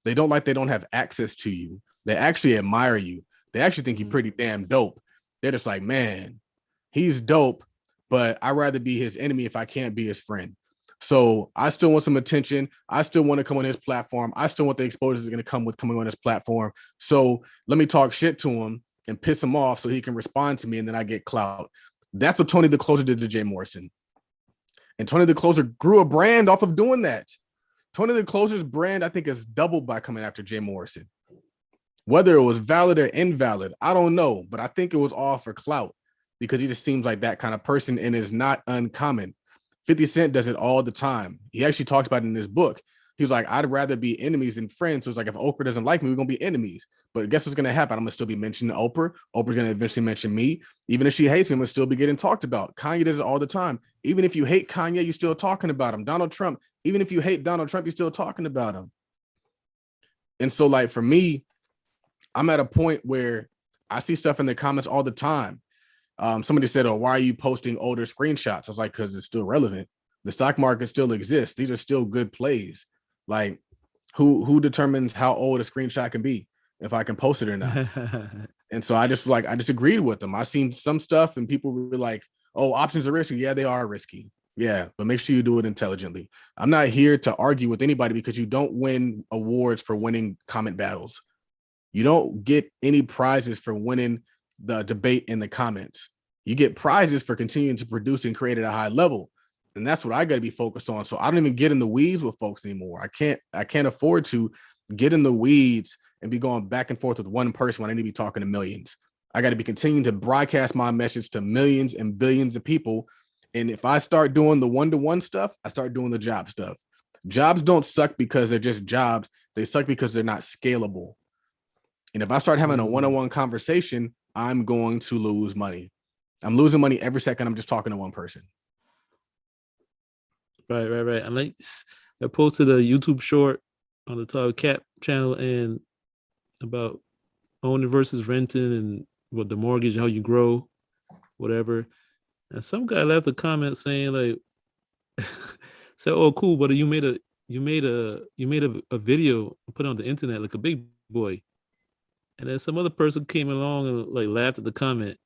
They don't have access to you. They actually admire you. They actually think you're pretty damn dope. They're just like, man, he's dope, but I'd rather be his enemy if I can't be his friend. So I still want some attention. I still want to come on his platform. I still want the exposure that's going to come with coming on his platform. So let me talk shit to him and piss him off so he can respond to me and then I get clout. That's what Tony the Closer did to Jay Morrison. And Tony the Closer grew a brand off of doing that. Tony the Closer's brand, I think, is doubled by coming after Jay Morrison. Whether it was valid or invalid, I don't know, but I think it was all for clout because he just seems like that kind of person and is not uncommon. 50 Cent does it all the time. He actually talks about it in his book. He was like, I'd rather be enemies than friends. So it's like, if Oprah doesn't like me, we're going to be enemies. But guess what's going to happen? I'm going to still be mentioning Oprah. Oprah's going to eventually mention me. Even if she hates me, I'm going to still be getting talked about. Kanye does it all the time. Even if you hate Kanye, you're still talking about him. Donald Trump, even if you hate Donald Trump, you're still talking about him. And so like for me, I'm at a point where I see stuff in the comments all the time. Somebody said, oh, why are you posting older screenshots? I was like, because it's still relevant. The stock market still exists. These are still good plays. Like who determines how old a screenshot can be, if I can post it or not? And so I just agreed with them. I've seen some stuff and people were like, oh, options are risky. Yeah, they are risky. Yeah, but make sure you do it intelligently. I'm not here to argue with anybody because you don't win awards for winning comment battles. You don't get any prizes for winning the debate in the comments. You get prizes for continuing to produce and create at a high level. And that's what I got to be focused on. So I don't even get in the weeds with folks anymore. I can't afford to get in the weeds and be going back and forth with one person when I need to be talking to millions. I got to be continuing to broadcast my message to millions and billions of people. And if I start doing the one-to-one stuff, I start doing the job stuff. Jobs don't suck because they're just jobs. They suck because they're not scalable. And if I start having a one-on-one conversation, I'm going to lose money. I'm losing money every second I'm just talking to one person.
Right. I posted a YouTube short on the Todd Cap channel and about owning versus renting and what the mortgage, how you grow, whatever. And some guy left a comment saying like, said, "Oh, cool, but you made a video and put it on the internet like a big boy." And then some other person came along and like laughed at the comment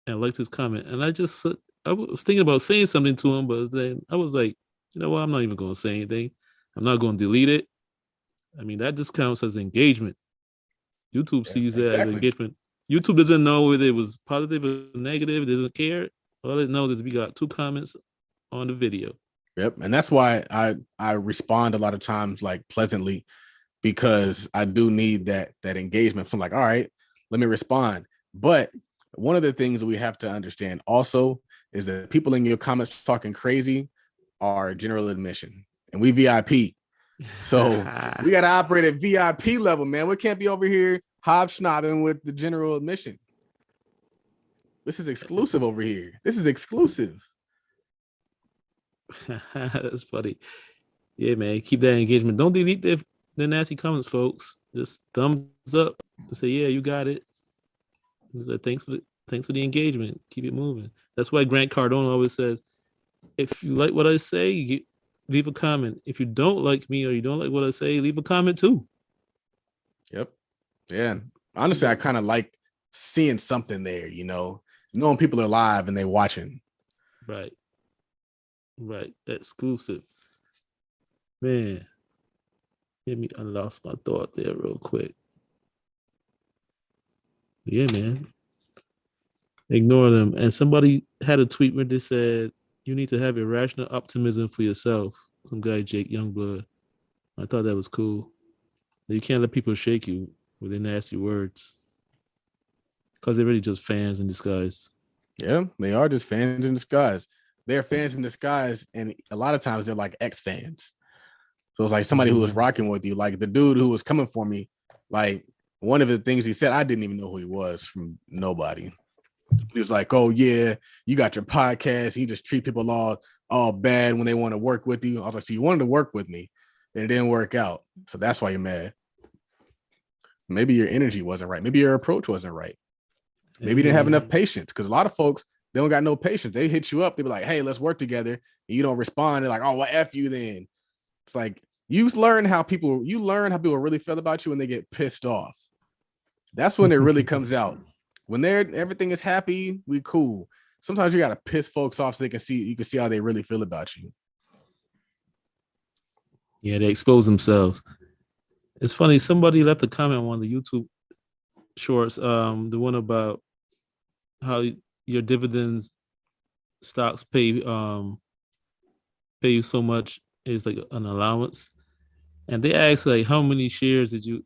and liked his comment. And I was thinking about saying something to him, but then I was like, you know what? I'm not even going to say anything. I'm not going to delete it. I mean, that just counts as engagement. YouTube sees that as engagement. YouTube doesn't know whether it was positive or negative. It doesn't care. All it knows is we got 2 comments on the video.
Yep. And that's why I respond a lot of times like pleasantly, because I do need that engagement. So I'm like, all right, let me respond. But one of the things that we have to understand also is that people in your comments talking crazy are general admission, and we VIP. So we got to operate at VIP level, man. We can't be over here hobsnobbing with the general admission. This is exclusive over here. This is exclusive.
That's funny. Yeah, man. Keep that engagement. Don't delete the nasty comments, folks. Just thumbs up and say, yeah, you got it. Say, thanks for the engagement. Keep it moving. That's why Grant Cardone always says, if you like what I say, leave a comment. If you don't like me or you don't like what I say, leave a comment too.
Yep. Yeah. Honestly, I kind of like seeing something there, knowing people are live and they watching.
Right. Exclusive. Man. I lost my thought there real quick. Yeah, man. Ignore them. And somebody had a tweet where they said, you need to have irrational optimism for yourself. Some guy, Jake Youngblood. I thought that was cool. You can't let people shake you with their nasty words. Because they're really just fans in disguise.
Yeah, they are just fans in disguise. They're fans in disguise. And a lot of times they're like ex-fans. So it's like somebody who was rocking with you, like the dude who was coming for me. Like one of the things he said, I didn't even know who he was from nobody. He was like, "Oh yeah, you got your podcast. You just treat people all bad when they want to work with you." I was like, "So you wanted to work with me, and it didn't work out. So that's why you're mad. Maybe your energy wasn't right. Maybe your approach wasn't right. Maybe you didn't have enough patience. Because a lot of folks, they don't got no patience. They hit you up. They be like, "Hey, let's work together." And you don't respond. They're like, "Oh, well, F you then." It's like you learn how people really feel about you when they get pissed off. That's when it really comes out. When everything is happy, we cool. Sometimes you gotta piss folks off so you can see how they really feel about you.
Yeah, they expose themselves. It's funny. Somebody left a comment on one of the YouTube shorts. The one about how your dividends stocks pay you so much is like an allowance. And they asked like, how many shares did you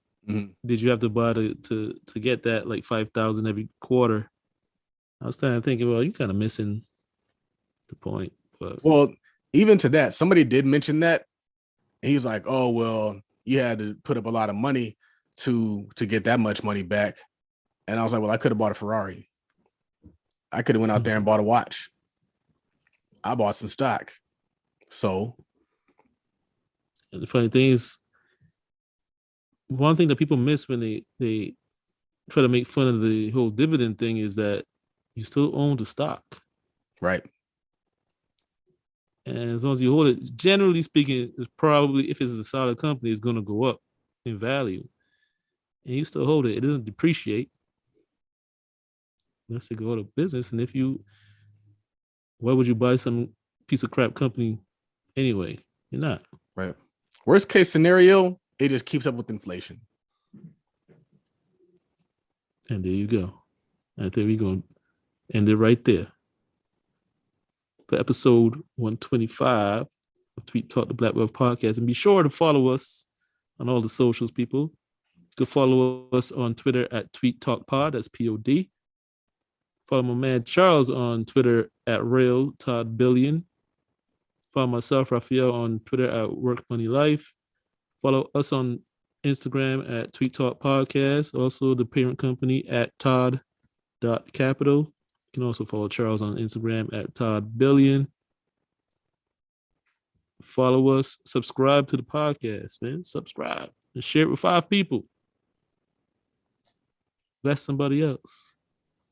have to buy to get that, like 5,000 every quarter? I was kind of thinking, well, you're kind of missing the point. But
well, even to that, somebody did mention that. And he's like, "Oh, well, you had to put up a lot of money to get that much money back." And I was like, "Well, I could have bought a Ferrari. I could have went out there and bought a watch. I bought some stock." So,
and the funny thing is, one thing that people miss when they try to make fun of the whole dividend thing is that you still own the stock.
Right.
And as long as you hold it, generally speaking, it's probably, if it's a solid company, it's going to go up in value. And you still hold it. It doesn't depreciate unless they go out of business. And why would you buy some piece of crap company anyway? You're not.
Right. Worst case scenario, it just keeps up with inflation.
And there you go. And there we go. End it right there. For episode 125 of Tweet Talk the Black Wealth Podcast. And be sure to follow us on all the socials, people. You can follow us on Twitter at Tweet Talk Pod. That's POD. Follow my man Charles on Twitter at Real Todd Billion. Follow myself, Raphael, on Twitter at Work Money Life. Follow us on Instagram at Tweet Talk Podcast. Also, the parent company at Todd.Capital. You can also follow Charles on Instagram at Todd Billion. Follow us, subscribe to the podcast, man. Subscribe and share it with 5 people. Bless somebody else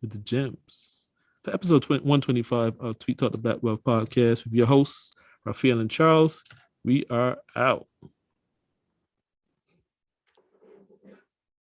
with the gems. For episode 125 of Tweet Talk the Black Wealth Podcast with your hosts, Raphael and Charles, we are out.